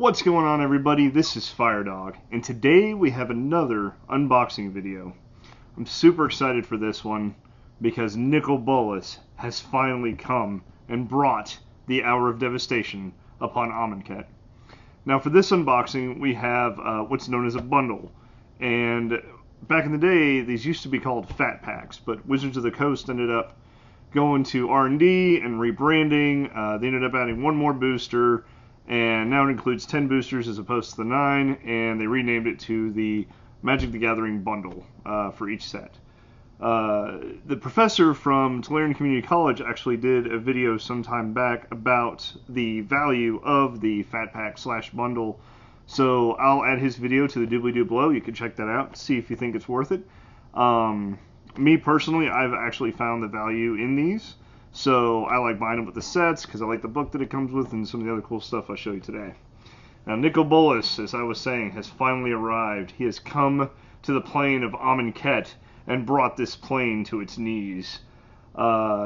What's going on, everybody? This is FireDog, and today we have another unboxing video. I'm super excited for this one because Nicol Bolas has finally come and brought the Hour of Devastation upon Amonkhet. Now for this unboxing we have what's known as a bundle, and back in the day these used to be called fat packs, but Wizards of the Coast ended up going to R&D and rebranding. They ended up adding one more booster, and now it includes 10 boosters as opposed to the 9, and they renamed it to the Magic the Gathering bundle for each set. The professor from Tulare Community College actually did a video sometime back about the value of the fat pack / bundle, so I'll add his video to the doobly-doo below. You can check that out, see if you think it's worth it. Me personally, I've actually found the value in these. So I like buying them with the sets because I like the book that it comes with and some of the other cool stuff I'll show you today. Now Nicol Bolas, as I was saying, has finally arrived. He has come to the plane of Amonkhet and brought this plane to its knees.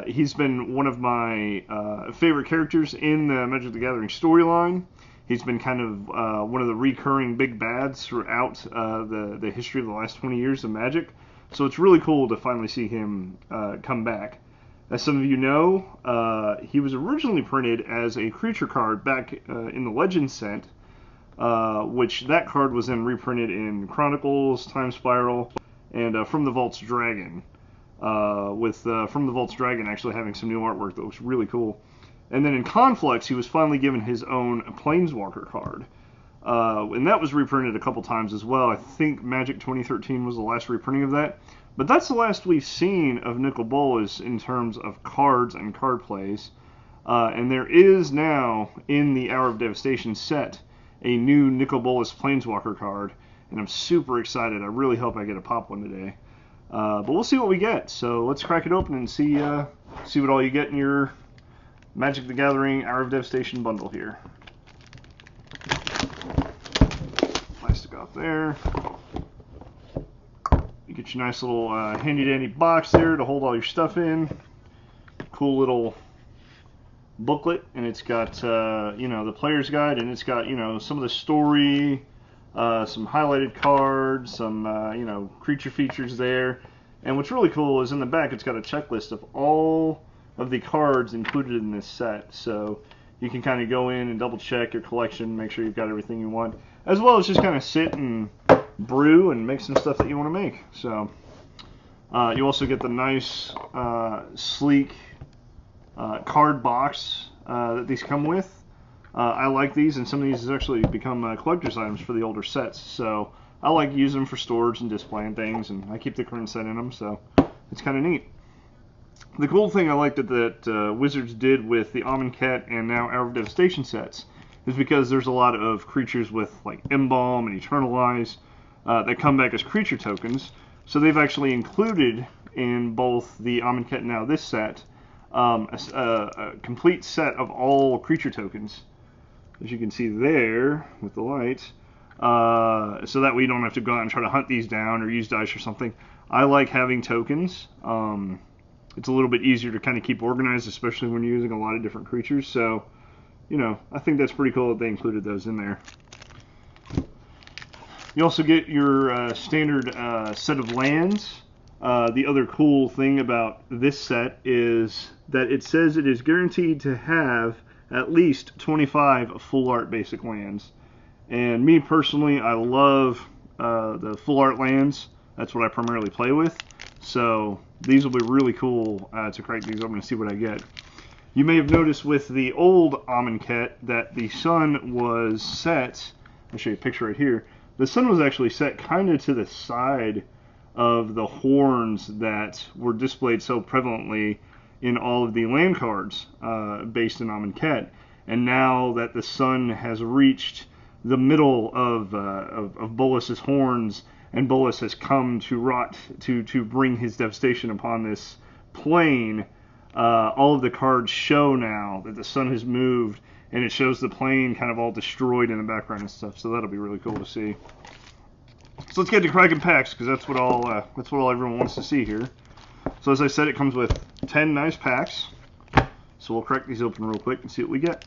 He's been one of my favorite characters in the Magic the Gathering storyline. He's been kind of one of the recurring big bads throughout the history of the last 20 years of Magic. So it's really cool to finally see him come back. As some of you know, he was originally printed as a creature card back in the Legends set, which that card was then reprinted in Chronicles, Time Spiral, and From the Vault's Dragon, with From the Vault's Dragon actually having some new artwork that looks really cool. And then in Conflicts, he was finally given his own Planeswalker card, and that was reprinted a couple times as well. I think Magic 2013 was the last reprinting of that. But that's the last we've seen of Nicol Bolas in terms of cards and card plays. And there is now, in the Hour of Devastation set, a new Nicol Bolas Planeswalker card. And I'm super excited. I really hope I get a pop one today. But we'll see what we get. So let's crack it open and see what all you get in your Magic the Gathering Hour of Devastation bundle here. Plastic off there. You get your nice little handy-dandy box there to hold all your stuff in. Cool little booklet, and it's got the player's guide, and it's got some of the story, some highlighted cards, some creature features there. And what's really cool is in the back it's got a checklist of all of the cards included in this set, so you can kind of go in and double check your collection, make sure you've got everything you want, as well as just kind of sit and brew and make some stuff that you want to make. So you also get the nice sleek card box that these come with. I like these, and some of these has actually become collector's items for the older sets, so I like using them for storage and displaying things, and I keep the current set in them, so it's kind of neat. The cool thing I like that Wizards did with the Amonkhet and now Hour of Devastation sets is because there's a lot of creatures with like Embalm and Eternalize that come back as creature tokens. So they've actually included in both the Amonkhet and now this set a complete set of all creature tokens, as you can see there with the light, so that way you don't have to go out and try to hunt these down or use dice or something. I like having tokens. It's a little bit easier to kind of keep organized, especially when you're using a lot of different creatures. So, I think that's pretty cool that they included those in there. You also get your standard set of lands. The other cool thing about this set is that it says it is guaranteed to have at least 25 full art basic lands. And me personally, I love the full art lands. That's what I primarily play with. So these will be really cool to crack these open and see what I get. You may have noticed with the old Amonkhet that the sun was set. I'll show you a picture right here. The sun was actually set kind of to the side of the horns that were displayed so prevalently in all of the land cards based in Amonkhet. And now that the sun has reached the middle of Bolas's horns, and Bolas has come to bring his devastation upon this plane, all of the cards show now that the sun has moved, and it shows the plane kind of all destroyed in the background and stuff. So that'll be really cool to see. So let's get to cracking packs, because that's what all everyone wants to see here. So as I said, it comes with 10 nice packs. So we'll crack these open real quick and see what we get.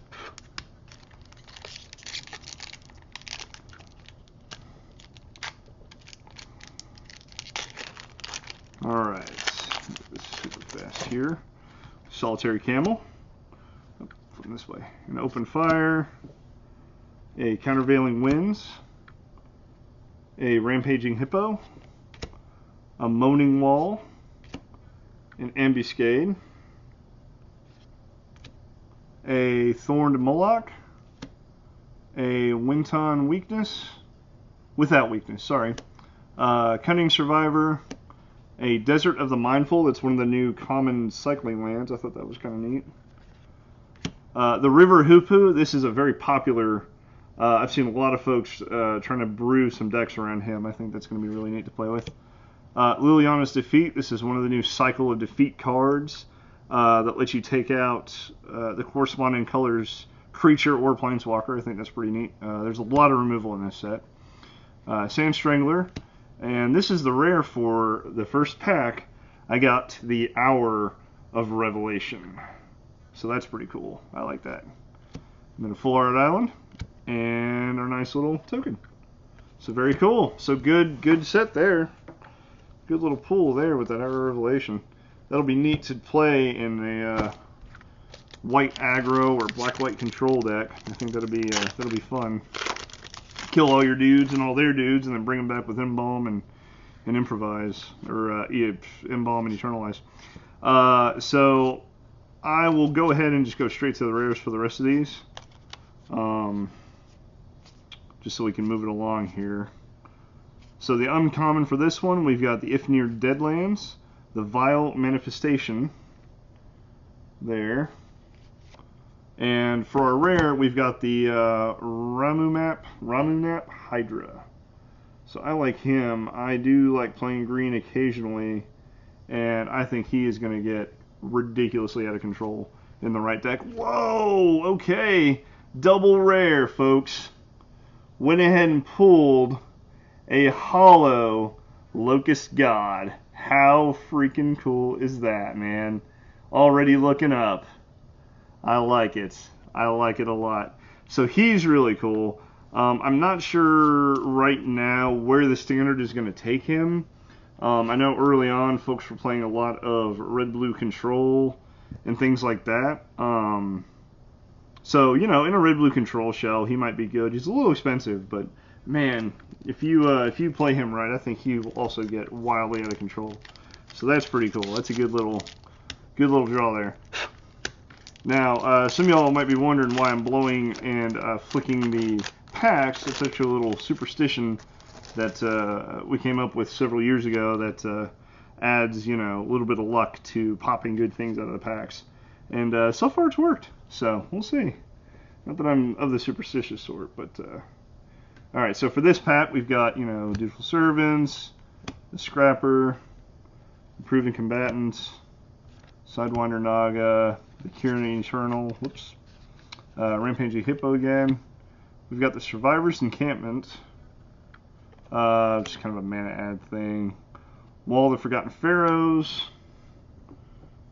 Solitary Camel. Flip this way. An Open Fire. A Countervailing Winds. A Rampaging Hippo. A Moaning Wall. An Ambuscade. A Thorned Moloch. A Winton Weakness. Without Weakness, sorry. Cunning Survivor. A Desert of the Mindful. That's one of the new common cycling lands. I thought that was kind of neat. The River Hoopoe. This is a very popular. I've seen a lot of folks trying to brew some decks around him. I think that's going to be really neat to play with. Liliana's Defeat. This is one of the new Cycle of Defeat cards that lets you take out the corresponding colors creature or planeswalker. I think that's pretty neat. There's a lot of removal in this set. Sand Strangler. And this is the rare for the first pack. I got the Hour of Revelation. So that's pretty cool. I like that. And then a Full Art Island. And our nice little token. So very cool. So good set there. Good little pull there with that Hour of Revelation. That'll be neat to play in a white aggro or black-white control deck. I think that'll be fun. Kill all your dudes and all their dudes, and then bring them back with Embalm and Improvise, or Embalm and Eternalize. So I will go ahead and just go straight to the rares for the rest of these, just so we can move it along here. So the uncommon for this one, we've got the Ifnir Deadlands, the Vile Manifestation there. And for our rare, we've got the Ramunap Hydra. So I like him. I do like playing green occasionally, and I think he is going to get ridiculously out of control in the right deck. Whoa, okay. Double rare, folks. Went ahead and pulled a hollow Locust God. How freaking cool is that, man? Already looking up. I like it. I like it a lot. So he's really cool. I'm not sure right now where the standard is going to take him. I know early on folks were playing a lot of red-blue control and things like that. So, you know, in a red-blue control shell, he might be good. He's a little expensive, but man, if you play him right, I think he will also get wildly out of control. So that's pretty cool. That's a good little draw there. Now, some of y'all might be wondering why I'm blowing and flicking the packs. It's actually a little superstition that we came up with several years ago that adds, you know, a little bit of luck to popping good things out of the packs. And so far it's worked. So we'll see. Not that I'm of the superstitious sort, but all right. So for this pack, we've got, you know, Dutiful Servants, the Scrapper, Proven Combatants, Sidewinder Naga, the Kieran Eternal, whoops, Rampaging Hippo again. We've got the Survivor's Encampment, just kind of a mana add thing. Wall of the Forgotten Pharaohs.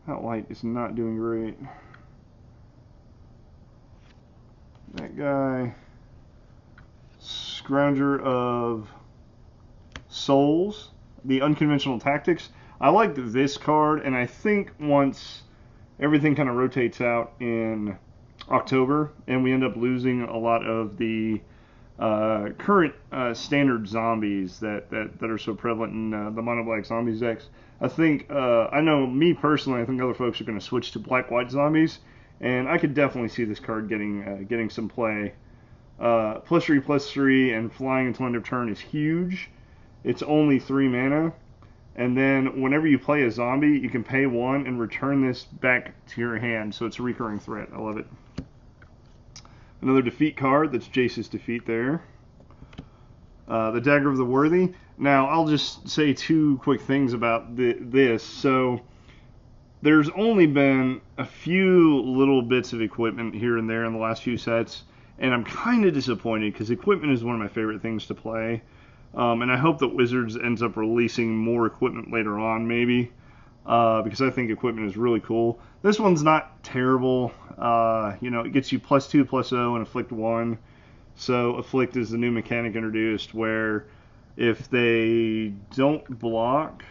That light is not doing great. That guy. Scrounger of Souls, the Unconventional Tactics. I like this card, and I think once everything kind of rotates out in October, and we end up losing a lot of the current standard zombies that are so prevalent in the mono black zombies decks. I think I know me personally. I think other folks are going to switch to black white zombies, and I could definitely see this card getting some play. +3/+3 and flying until end of turn is huge. It's only 3 mana. And then whenever you play a zombie, you can pay 1 and return this back to your hand. So it's a recurring threat. I love it. Another defeat card. That's Jace's Defeat there. The Dagger of the Worthy. Now, I'll just say 2 quick things about this. So there's only been a few little bits of equipment here and there in the last few sets. And I'm kind of disappointed because equipment is one of my favorite things to play. And I hope that Wizards ends up releasing more equipment later on, maybe, because I think equipment is really cool. This one's not terrible. You know, it gets you +2/+0 and Afflict 1. So Afflict is the new mechanic introduced where if they don't block,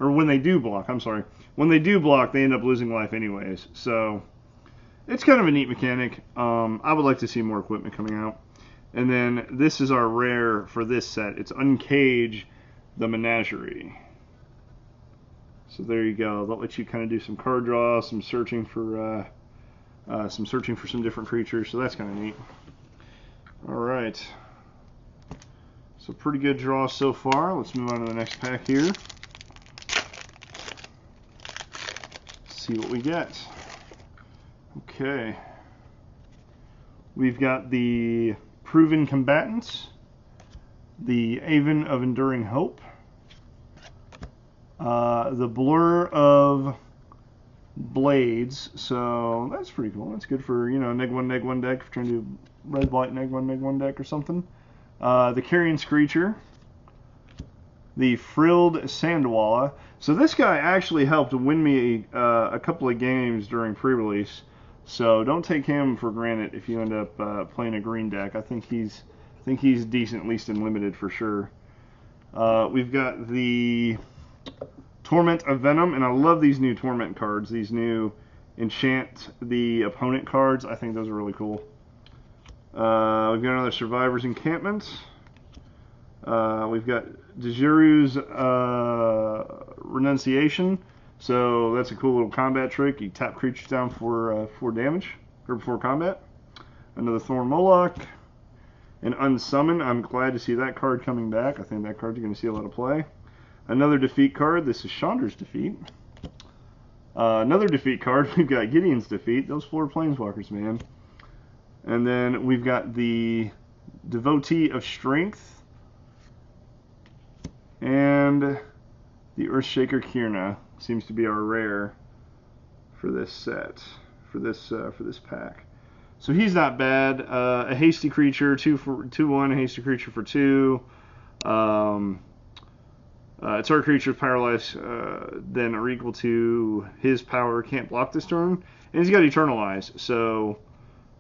or when they do block, I'm sorry. When they do block, they end up losing life anyways. So it's kind of a neat mechanic. I would like to see more equipment coming out. And then this is our rare for this set. It's Uncage the Menagerie. So there you go. That lets you kind of do some card draw, some searching for some different creatures. So that's kind of neat. All right. So pretty good draw so far. Let's move on to the next pack here. See what we get. Okay. We've got the Proven Combatants, the Aven of Enduring Hope, the Blur of Blades. So that's pretty cool. That's good for, neg 1 deck, if you're trying to do red white neg 1 deck or something. The Carrion Screecher, the Frilled Sandwalla. So this guy actually helped win me a couple of games during pre-release. So don't take him for granted if you end up playing a green deck. I think he's decent, at least in limited for sure. We've got the Torment of Venom, and I love these new Torment cards. These new enchant the opponent cards. I think those are really cool. We've got another Survivor's Encampment. We've got Dejiru's Renunciation. So that's a cool little combat trick. You tap creatures down for 4 damage, or before combat. Another Thorn Moloch. An Unsummon. I'm glad to see that card coming back. I think that card's going to see a lot of play. Another defeat card. This is Chandra's Defeat. Another defeat card. We've got Gideon's Defeat. Those 4 Planeswalkers, man. And then we've got the Devotee of Strength. And the Earthshaker Kirna seems to be our rare for this set, for this pack. So he's not bad. A hasty creature, 2/1, a hasty creature for 2. Target creature paralyzed then or equal to his power can't block this turn, and he's got Eternalize. So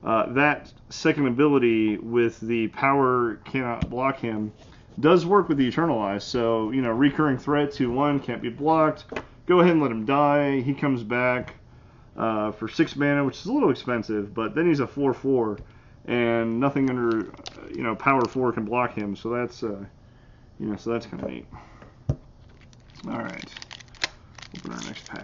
that second ability with the power cannot block him does work with the Eternalize. So recurring threat 2/1 can't be blocked. Go ahead and let him die. He comes back for 6 mana, which is a little expensive, but then he's a 4/4, and nothing under power 4 can block him. So that's so that's kind of neat. All right, open our next pack